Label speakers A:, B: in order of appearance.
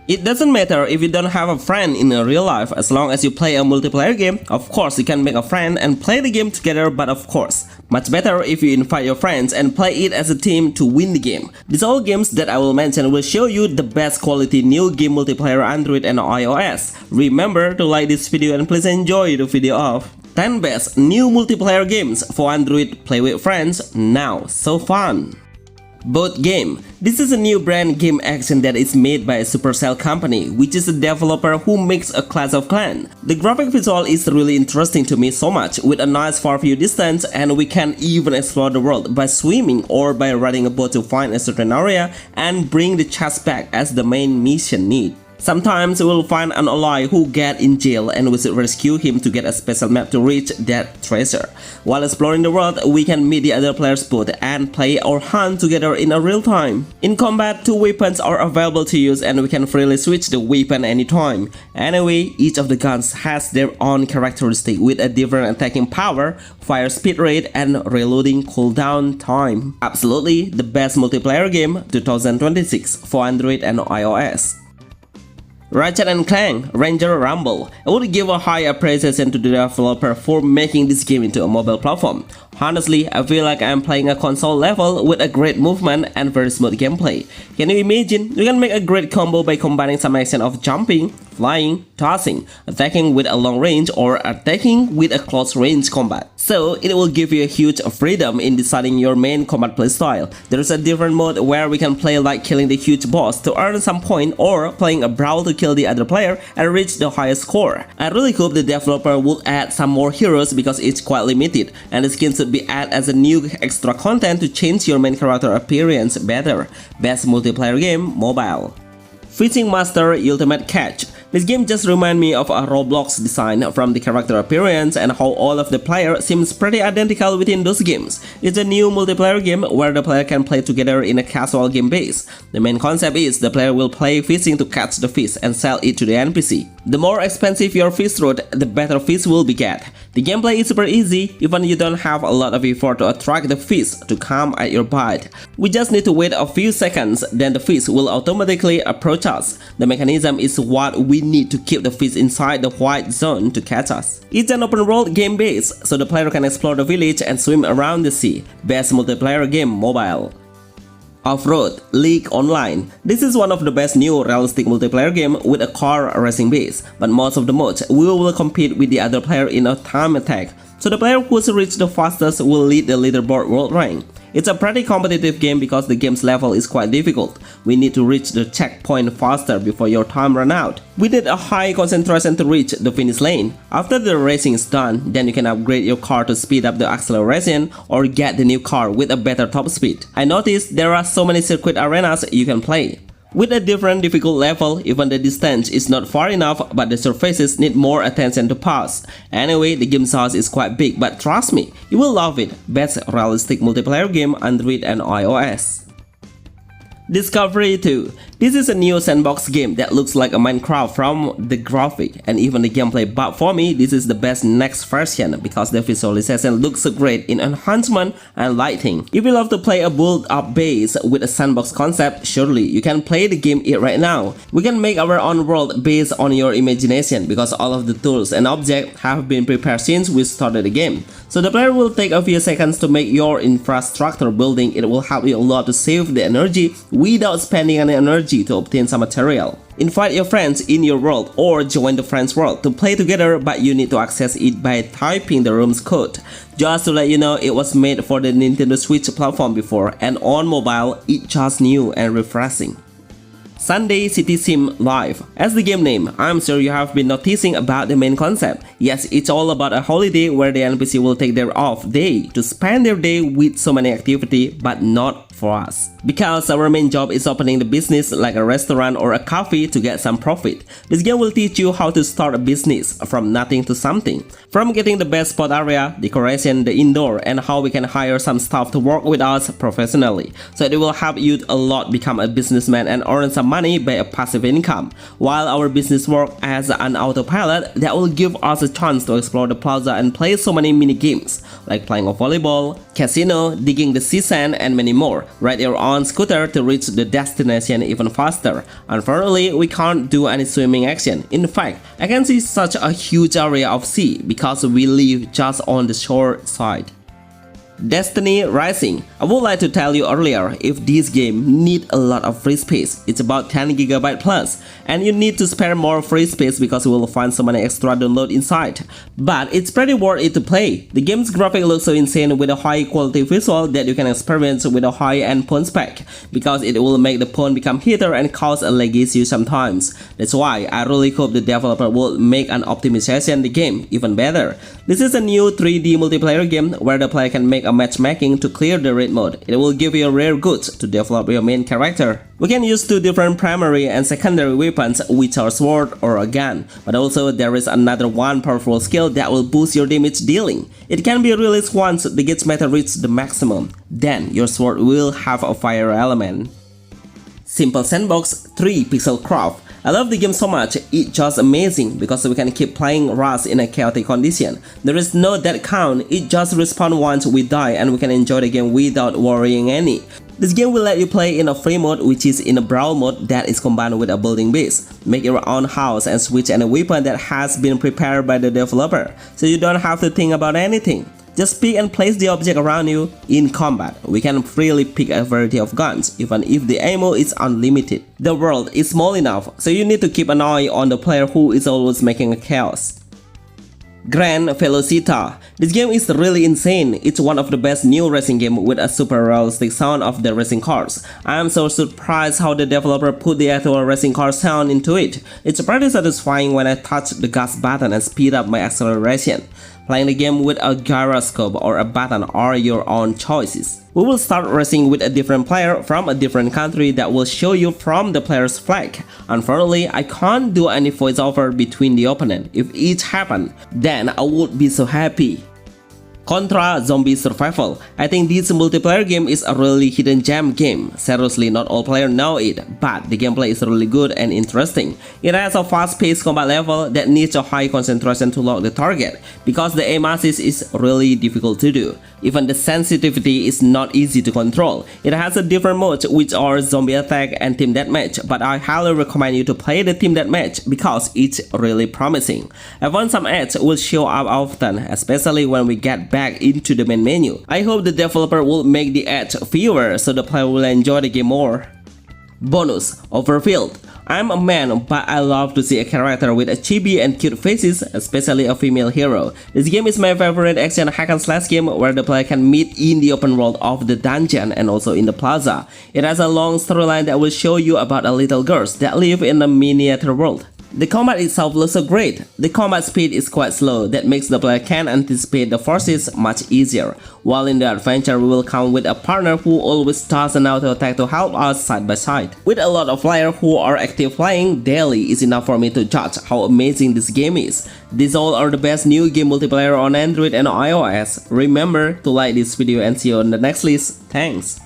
A: It doesn't matter if you don't have a friend in real life, as long as you play a multiplayer game. Of course, you can make a friend and play the game together, but of course, much better if you invite your friends and play it as a team to win the game. These all games that I will mention will show you the best quality new game multiplayer Android and iOS. Remember to like this video and please enjoy the video of 10 best new multiplayer games for Android. Play with friends now, so fun. Boat Game. This is a new brand game action that is made by a Supercell company, which is a developer who makes a Clash of Clans. The graphic visual is really interesting to me so much, with a nice far view distance, and we can even explore the world by swimming or by riding a boat to find a certain area and bring the chest back as the main mission need. Sometimes we'll find an ally who get in jail and we should rescue him to get a special map to reach that treasure. While exploring the world, we can meet the other players' boat and play or hunt together in a real time. In combat, 2 weapons are available to use and we can freely switch the weapon anytime. Anyway, each of the guns has their own characteristic with a different attacking power, fire speed rate, and reloading cooldown time. Absolutely the best multiplayer game 2026 for Android and iOS. Ratchet and Clank Ranger Rumble. I would give a high appreciation to the developer for making this game into a mobile platform. Honestly, I feel like I'm playing a console level with a great movement and very smooth gameplay. Can you imagine? You can make a great combo by combining some action of jumping, flying, tossing, attacking with a long range, or attacking with a close range combat. So it will give you a huge freedom in deciding your main combat playstyle. There is a different mode where we can play like killing the huge boss to earn some point, or playing a brawl to kill the other player and reach the highest score. I really hope the developer will add some more heroes because it's quite limited, and the skins should be added as a new extra content to change your main character appearance better. Best multiplayer game mobile. Fishing Master Ultimate Catch. This game just reminds me of a Roblox design from the character appearance and how all of the players seems pretty identical within those games. It's a new multiplayer game where the player can play together in a casual game base. The main concept is the player will play fishing to catch the fish and sell it to the NPC. The more expensive your fish route, the better fish will be get. The gameplay is super easy, even you don't have a lot of effort to attract the fish to come at your bite. We just need to wait a few seconds, then the fish will automatically approach us. The mechanism is what we need to keep the fish inside the white zone to catch us. It's an open world game base, so the player can explore the village and swim around the sea. Best multiplayer game mobile. Offroad League Online. This is one of the best new realistic multiplayer game with a car racing base, but most of the modes we will compete with the other player in a time attack. So the player who reaches the fastest will lead the leaderboard world rank. It's a pretty competitive game because the game's level is quite difficult. We need to reach the checkpoint faster before your time runs out. We need a high concentration to reach the finish lane. After the racing is done, then you can upgrade your car to speed up the acceleration or get the new car with a better top speed. I noticed there are so many circuit arenas you can play. With a different difficult level, even the distance is not far enough, but the surfaces need more attention to pass. Anyway, the game size is quite big, but trust me, you will love it. Best realistic multiplayer game Android and iOS. Discovery 2. This is a new Sandbox game that looks like a Minecraft from the graphic and even the gameplay, but for me this is the best next version because the visualization looks so great in enhancement and lighting. If you love to play a build up base with a sandbox concept, surely you can play the game right now. We can make our own world based on your imagination because all of the tools and objects have been prepared since we started the game. So the player will take a few seconds to make your infrastructure building. It will help you a lot to save the energy without spending any energy to obtain some material. Invite your friends in your world or join the friends world to play together, but you need to access it by typing the room's code. Just to let you know, it was made for the Nintendo Switch platform before, and on mobile it's just new and refreshing. Sunday City Sim Live. As the game name, I'm sure you have been noticing about the main concept. Yes, it's all about a holiday where the NPC will take their off day to spend their day with so many activity, but not for us. Because our main job is opening the business like a restaurant or a cafe to get some profit. This game will teach you how to start a business from nothing to something. From getting the best spot area, decoration, the indoor, and how we can hire some staff to work with us professionally. So it will help you a lot become a businessman and earn some money by a passive income. While our business work as an autopilot, that will give us a chance to explore the plaza and play so many mini games like playing of volleyball, casino, digging the sea sand, and many more. Write your own on scooter to reach the destination even faster. Unfortunately, we can't do any swimming action. In fact, I can see such a huge area of sea because we live just on the shore side. Destiny Rising. I would like to tell you earlier, if this game need a lot of free space, it's about 10GB plus, and you need to spare more free space because you will find so many extra download inside. But it's pretty worth it to play. The game's graphic looks so insane with a high quality visual that you can experience with a high-end phone spec, because it will make the phone become heater and cause a lag issue sometimes. That's why I really hope the developer will make an optimization the game even better. This is a new 3D multiplayer game where the player can make a matchmaking to clear the raid mode. It will give you rare goods to develop your main character. We can use two different primary and secondary weapons, which are sword or a gun, but also there is another one powerful skill that will boost your damage dealing. It can be released once the gauge meter reaches the maximum. Then your sword will have a fire element. Simple Sandbox 3 Pixel Craft. I love the game so much, it's just amazing because we can keep playing Rust in a chaotic condition. There is no death count, it just respawns once we die and we can enjoy the game without worrying any. This game will let you play in a free mode, which is in a brawl mode that is combined with a building base. Make your own house and switch any weapon that has been prepared by the developer, so you don't have to think about anything. Just pick and place the object around you. In combat, we can freely pick a variety of guns, even if the ammo is unlimited. The world is small enough, so you need to keep an eye on the player who is always making a chaos. Grand Velocita. This game is really insane. It's one of the best new racing games with a super realistic sound of the racing cars. I am so surprised how the developer put the actual racing car sound into it. It's pretty satisfying when I touch the gas button and speed up my acceleration. Playing the game with a gyroscope or a button are your own choices. We will start racing with a different player from a different country that will show you from the player's flag. Unfortunately, I can't do any voiceover between the opponent. If it happened, then I would be so happy. Contra Zombie Survival. I think this multiplayer game is a really hidden gem game. Seriously, not all players know it, but the gameplay is really good and interesting. It has a fast-paced combat level that needs a high concentration to lock the target, because the aim assist is really difficult to do. Even the sensitivity is not easy to control. It has a different modes, which are zombie attack and team deathmatch, but I highly recommend you to play the team deathmatch because it's really promising. I found some ads will show up often, especially when we get back into the main menu. I hope the developer will make the ads fewer so the player will enjoy the game more. Bonus Overfield. I'm a man, but I love to see a character with a chibi and cute faces, especially a female hero. This game is my favorite action hack and slash game where the player can meet in the open world of the dungeon and also in the plaza. It has a long storyline that will show you about a little girls that live in a miniature world. The combat itself looks so great. The combat speed is quite slow, that makes the player can anticipate the forces much easier. While in the adventure, we will come with a partner who always does an auto attack to help us side by side. With a lot of players who are active playing daily is enough for me to judge how amazing this game is. These all are the best new game multiplayer on Android and iOS. Remember to like this video and see you on the next list. Thanks.